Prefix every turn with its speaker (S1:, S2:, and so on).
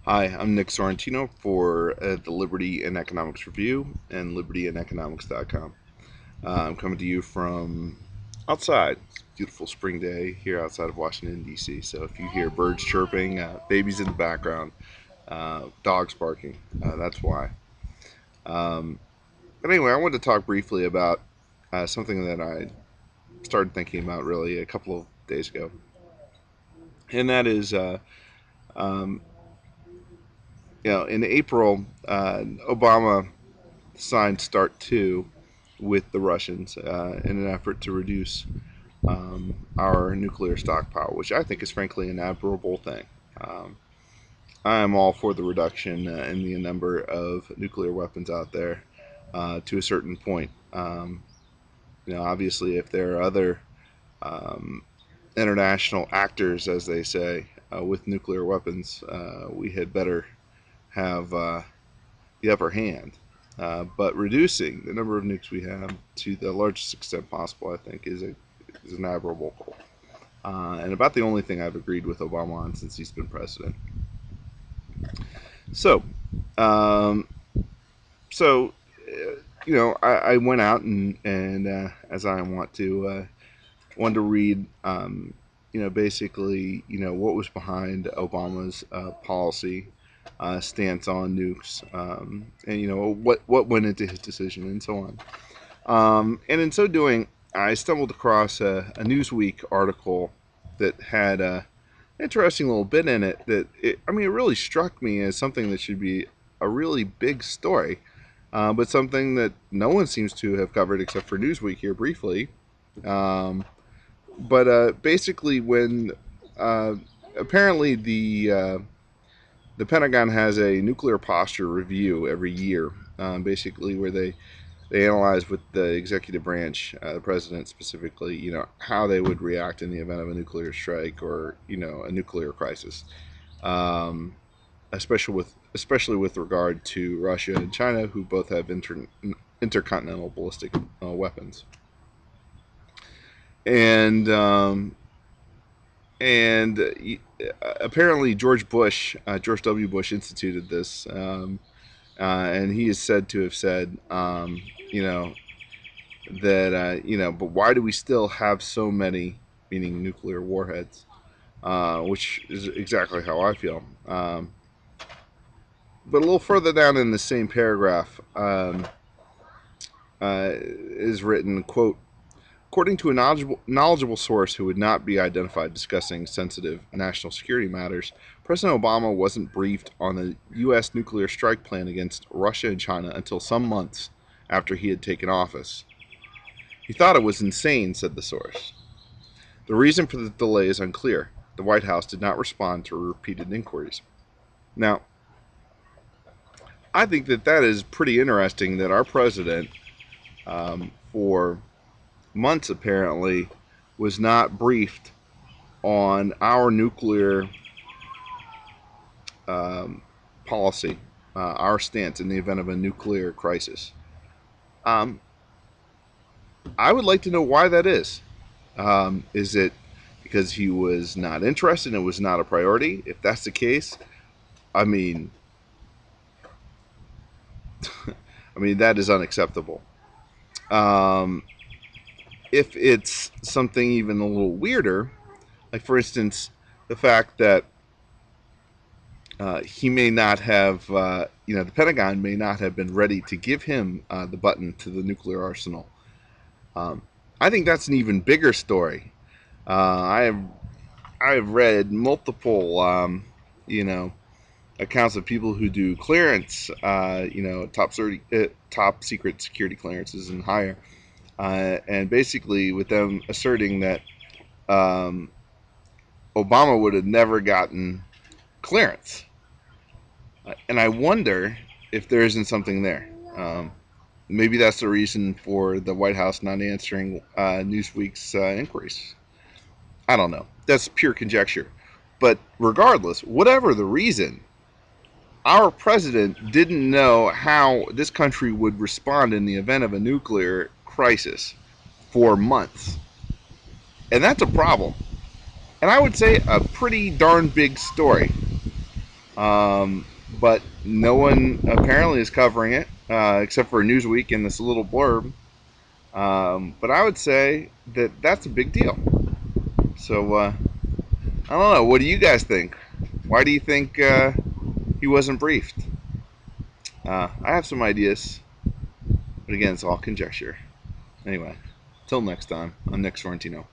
S1: Hi, I'm Nick Sorrentino for the Liberty and Economics Review and libertyandeconomics.com. I'm coming to you from outside. It's a beautiful spring day here outside of Washington, D.C. So if you hear birds chirping, babies in the background, dogs barking, that's why. Um, but anyway, I wanted to talk briefly about something that I started thinking about really a couple of days ago. And that is, um, in April, Obama signed START 2 with the Russians in an effort to reduce our nuclear stockpile, which I think is frankly an admirable thing. Um, I am all for the reduction in the number of nuclear weapons out there to a certain point. Obviously, if there are other um, international actors, as they say, with nuclear weapons, we had better have the upper hand. But reducing the number of nukes we have to the largest extent possible, I think, is an admirable goal. And about the only thing I've agreed with Obama on since he's been president. So, um, so I went out and as I want to, wanted to read, basically, what was behind Obama's policy stance on nukes, and what went into his decision and so on. And in so doing, I stumbled across a Newsweek article that had a interesting little bit in it it really struck me as something that should be a really big story, but something that no one seems to have covered except for Newsweek here briefly. Um, but basically, when uh, apparently the Pentagon has a nuclear posture review every year, basically where they analyze with the executive branch, the president specifically, how they would react in the event of a nuclear strike or a nuclear crisis, um, especially with regard to Russia and China, who both have intercontinental ballistic weapons, and and apparently George W. Bush instituted this, and he is said to have said, you know, that but why do we still have so many, meaning nuclear warheads? Which is exactly how I feel. But a little further down in the same paragraph is written, quote, according to a knowledgeable source who would not be identified discussing sensitive national security matters, President Obama wasn't briefed on the U.S. nuclear strike plan against Russia and China until some months after he had taken office. He thought it was insane, said the source. The reason for the delay is unclear. The White House did not respond to repeated inquiries. Now, I think that is pretty interesting that our president, for months apparently, was not briefed on our nuclear um, policy, our stance in the event of a nuclear crisis. Um, I would like to know why that is. Is it because he was not interested and it was not a priority? If that's the case, I mean, that is unacceptable. Um, if it's something even a little weirder, like for instance, the fact that he may not have, the Pentagon may not have been ready to give him the button to the nuclear arsenal. Um, I think that's an even bigger story. I have read multiple, you know, accounts of people who do clearance, top secret security clearances and higher, and basically with them asserting that um, Obama would have never gotten clearance. And I wonder if there isn't something there. Maybe that's the reason for the White House not answering Newsweek's inquiries. I don't know. That's pure conjecture. But regardless, whatever the reason, our president didn't know how this country would respond in the event of a nuclear crisis for months. And that's a problem. And I would say a pretty darn big story. Um, but no one apparently is covering it except for Newsweek in this little blurb. But I would say that that's a big deal. So I don't know. What do you guys think? Why do you think he wasn't briefed? I have some ideas, but again, it's all conjecture. Anyway, till next time, I'm Nick Sorrentino.